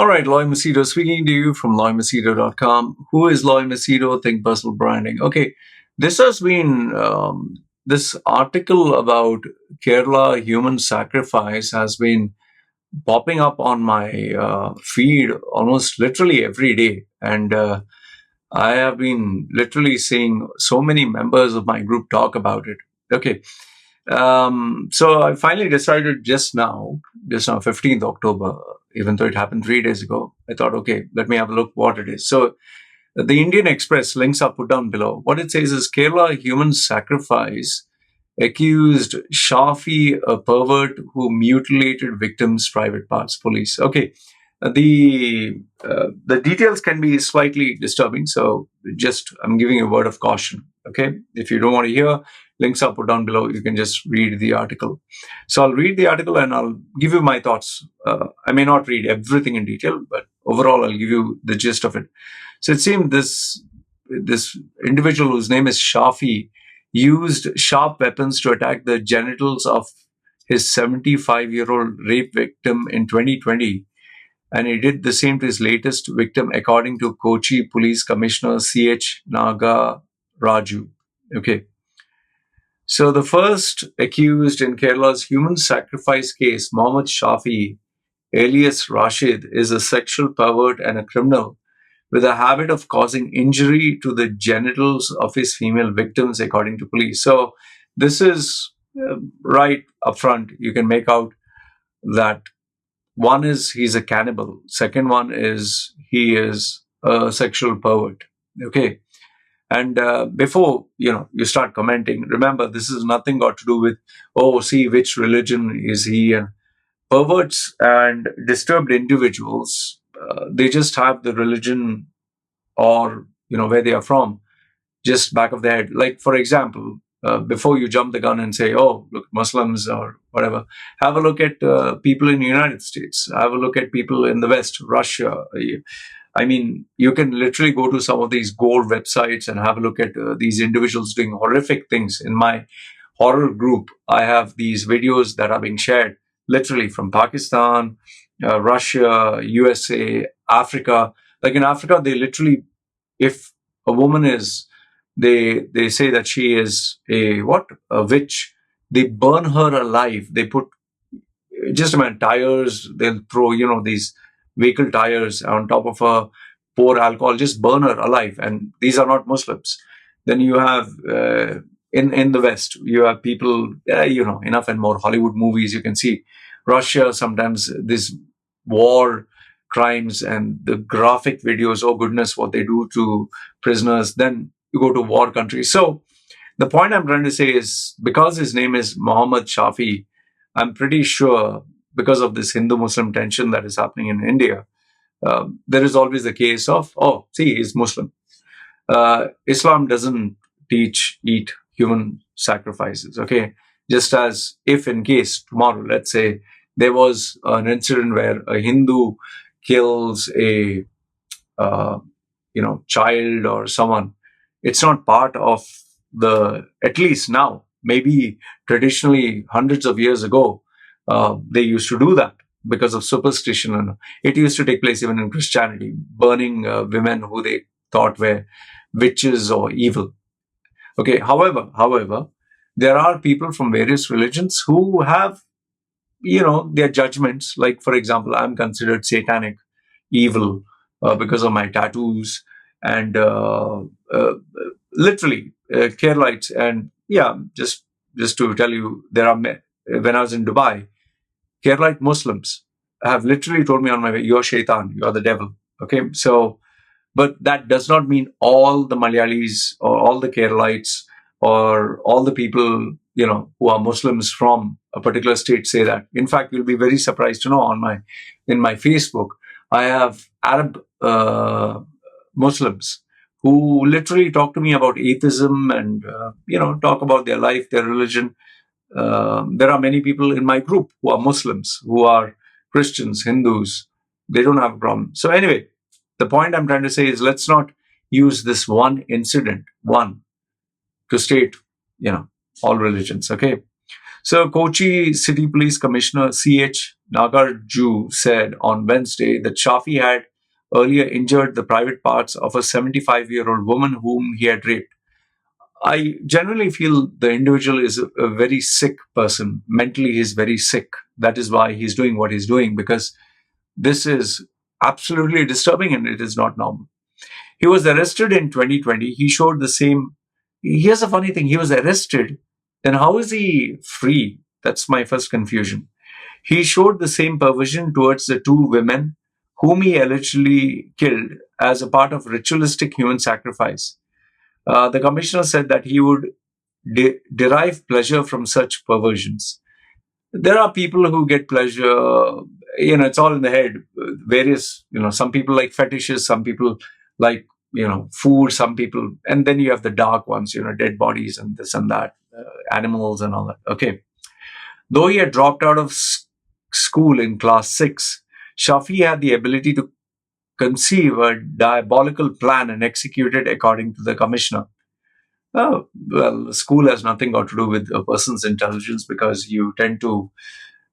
All right, Loy Machedo speaking to you from loymachedo.com. Who is Loy Machedo? Think personal branding. Okay, this has been this article about Kerala human sacrifice has been popping up on my feed almost literally every day, and I have been literally seeing so many members of my group talk about it. Okay, so I finally decided just now, 15th October, even though it happened 3 days ago, I thought, okay, let me have a look what it is. So the Indian Express links are put down below. What it says is Kerala human sacrifice accused Shafi, a pervert who mutilated victims' private parts, police. Okay. The details can be slightly disturbing, so just I'm giving you a word of caution. Okay, if you don't want to hear, links are put down below. You can just read the article. So I'll read the article and I'll give you my thoughts. I may not read everything in detail, but overall I'll give you the gist of it. So it seemed this individual whose name is Shafi used sharp weapons to attack the genitals of his 75-year-old rape victim in 2020. And he did the same to his latest victim, according to Kochi Police Commissioner C H Nagaraju. Okay. So the first accused in Kerala's human sacrifice case, Mohammed Shafi, alias Rashid, is a sexual pervert and a criminal with a habit of causing injury to the genitals of his female victims, according to police. So this is right up front. You can make out that one is he's a cannibal. Second one is he is a sexual pervert. Okay. And before, you start commenting, remember, this is nothing got to do with, oh, see, which religion is he? And perverts and disturbed individuals, they just have the religion or, where they are from, just back of their head. Like, for example, before you jump the gun and say, oh, look, Muslims or whatever, have a look at people in the United States. Have a look at people in the West, Russia. I mean, you can literally go to some of these gold websites and have a look at these individuals doing horrific things. In my horror group, I have these videos that are being shared literally from Pakistan, Russia, USA, Africa. Like in Africa, they literally, if a woman is, they say that she is a witch, they burn her alive. They put just about tires, they'll throw, these vehicle tires on top of her, pour alcohol, just burn her alive. And these are not Muslims. Then you have in the West, you have people, enough and more Hollywood movies. You can see Russia, sometimes this war crimes and the graphic videos, oh goodness, what they do to prisoners. Then you go to war countries. So the point I'm trying to say is, because his name is Mohammed Shafi, I'm pretty sure because of this Hindu-Muslim tension that is happening in India, there is always a case of, oh, see, he's Muslim. Islam doesn't eat human sacrifices, okay? Just as if in case tomorrow, let's say, there was an incident where a Hindu kills a, child or someone, it's not part of at least now, maybe traditionally hundreds of years ago, they used to do that because of superstition. And it used to take place even in Christianity, burning women who they thought were witches or evil. Okay. However, there are people from various religions who have, their judgments. Like, for example, I'm considered satanic, evil, because of my tattoos and literally Keralites. And yeah, just to tell you, when I was in Dubai, Keralite Muslims have literally told me on my way, you're shaitan, you're the devil. Okay. So, but that does not mean all the Malayalis or all the Keralites or all the people, who are Muslims from a particular state say that. In fact, you'll be very surprised to know in my Facebook, I have Arab Muslims who literally talk to me about atheism and, talk about their life, their religion. There are many people in my group who are Muslims, who are Christians, Hindus. They don't have a problem. So anyway, the point I'm trying to say is, let's not use this one incident, to state, all religions. Okay. So Kochi City Police Commissioner C H Nagaraju said on Wednesday that Shafi had earlier injured the private parts of a 75-year-old woman whom he had raped. I generally feel the individual is a very sick person. Mentally, he's very sick. That is why he's doing what he's doing, because this is absolutely disturbing and it is not normal. He was arrested in 2020. He showed the same. Here's a funny thing: he was arrested. Then how is he free? That's my first confusion. He showed the same perversion towards the two women whom he allegedly killed as a part of ritualistic human sacrifice. The commissioner said that he would derive pleasure from such perversions. There are people who get pleasure, it's all in the head. Various, some people like fetishes, some people like, food, some people, and then you have the dark ones, dead bodies and this and that, animals and all that. Okay. Though he had dropped out of school in class 6, Shafi had the ability to conceive a diabolical plan and execute it according to the commissioner. Oh, well, school has nothing got to do with a person's intelligence, because you tend to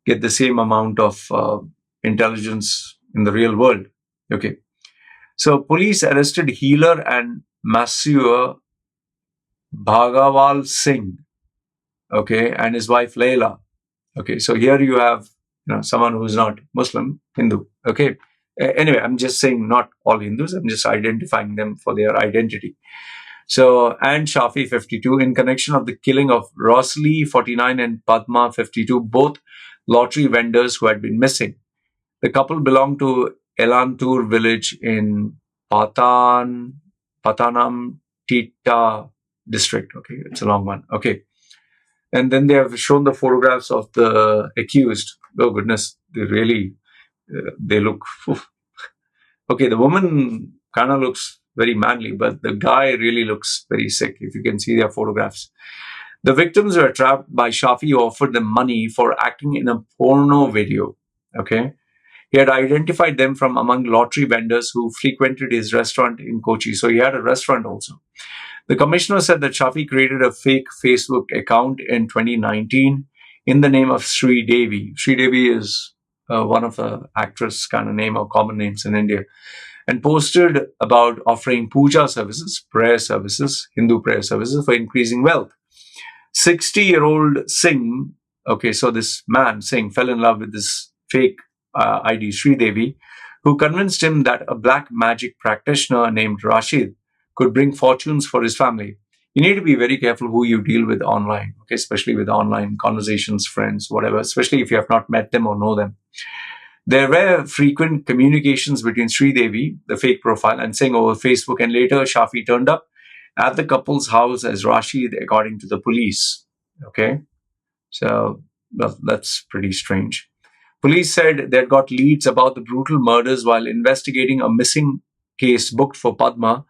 get the same amount of intelligence in the real world. Okay. So police arrested healer and masseur Bhagawal Singh, okay, and his wife Layla. Okay, so here you have someone who's not Muslim, Hindu. Okay. Anyway, I'm just saying not all Hindus. I'm just identifying them for their identity. So, and Shafi 52, in connection of the killing of Rosli 49 and Padma 52, both lottery vendors who had been missing. The couple belonged to Elantur village in Patanam Tita district. Okay, it's a long one. Okay. And then they have shown the photographs of the accused. Oh goodness, they look. Okay, the woman kind of looks very manly, but the guy really looks very sick, if you can see their photographs. The victims were trapped by Shafi, who offered them money for acting in a porno video. Okay. He had identified them from among lottery vendors who frequented his restaurant in Kochi. So he had a restaurant also. The commissioner said that Shafi created a fake Facebook account in 2019 in the name of Sri Devi. Sri Devi is one of the actress kind of name or common names in India, and posted about offering puja services, prayer services, Hindu prayer services for increasing wealth. 60-year-old Singh, okay, so this man, Singh, fell in love with this fake ID, Sri Devi, who convinced him that a black magic practitioner named Rashid could bring fortunes for his family. You need to be very careful who you deal with online, okay, especially with online conversations, friends, whatever, especially if you have not met them or know them. There were frequent communications between Sri Devi, the fake profile, and Singh over Facebook, and later Shafi turned up at the couple's house as Rashid, according to the police. Okay, so that's pretty strange. Police said they got leads about the brutal murders while investigating a missing case booked for Padma,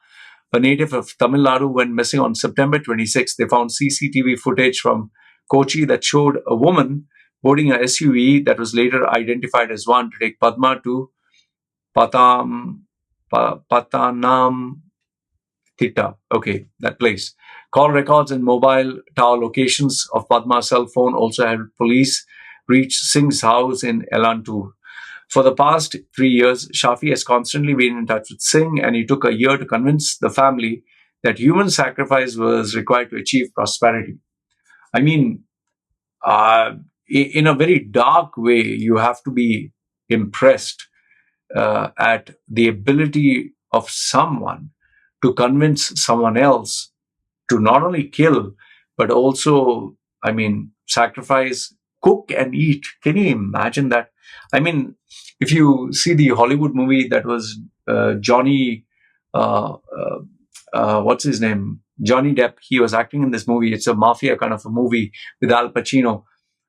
a native of Tamil Nadu, went missing on September 26. They found CCTV footage from Kochi that showed a woman boarding a SUV that was later identified as one to take Padma to Patanam Tita. Okay, that place. Call records and mobile tower locations of Padma's cell phone also helped police reach Singh's house in Elantur. For the past 3 years, Shafi has constantly been in touch with Singh, and it took a year to convince the family that human sacrifice was required to achieve prosperity. I mean, in a very dark way, you have to be impressed at the ability of someone to convince someone else to not only kill, but also, sacrifice, cook and eat. Can you imagine that? I mean, if you see the Hollywood movie that was Johnny, what's his name? Johnny Depp, he was acting in this movie. It's a mafia kind of a movie with Al Pacino,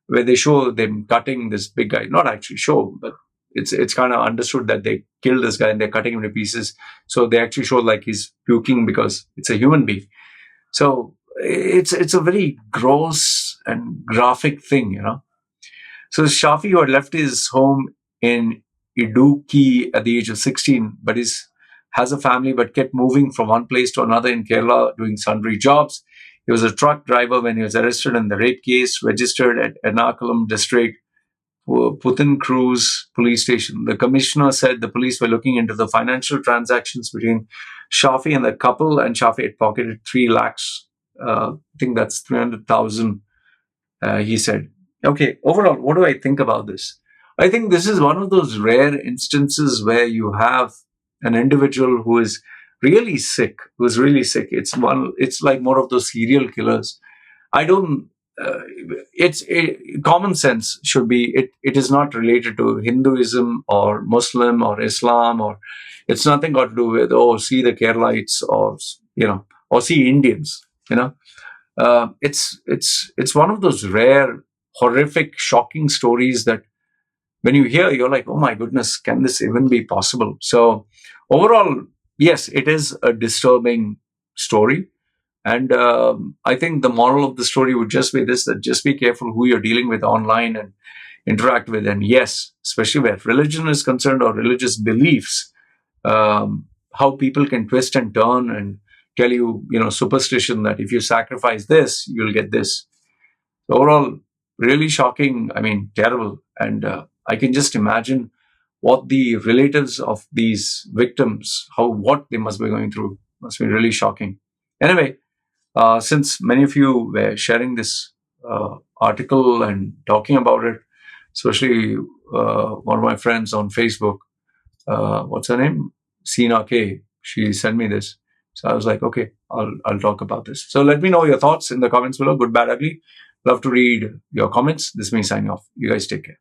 where they show them cutting this big guy. Not actually show, but it's kind of understood that they killed this guy and they're cutting him to pieces. So they actually show like he's puking because it's a human being. So it's a very gross and graphic thing, So Shafi, who had left his home in Idukki at the age of 16, but has a family, but kept moving from one place to another in Kerala, doing sundry jobs. He was a truck driver when he was arrested in the rape case registered at Ernakulam district Putin Cruz police station. The commissioner said the police were looking into the financial transactions between Shafi and the couple, and Shafi had pocketed 3 lakhs. I think that's 300,000. He said. Okay, overall, what do I think about this? I think this is one of those rare instances where you have an individual who is really sick, who's really sick. It's like more of those serial killers. I don't. Common sense should be. It is not related to Hinduism or Muslim or Islam, or it's nothing got to do with, oh, see the Keralites, or or see Indians. It's one of those rare, horrific, shocking stories that when you hear, you're like, oh my goodness, can this even be possible? So overall, yes, it is a disturbing story. And I think the moral of the story would just be this, that just be careful who you're dealing with online and interact with. And yes, especially where religion is concerned, or religious beliefs, how people can twist and turn and tell you, superstition, that if you sacrifice this, you'll get this. So overall, really shocking. I mean, terrible. And I can just imagine what the relatives of these victims, what they must be going through, must be really shocking. Anyway, since many of you were sharing this article and talking about it, especially one of my friends on Facebook, what's her name? Sina K. She sent me this. So I was like, okay, I'll talk about this. So let me know your thoughts in the comments below. Good, bad, ugly. Love to read your comments. This is me signing off. You guys take care.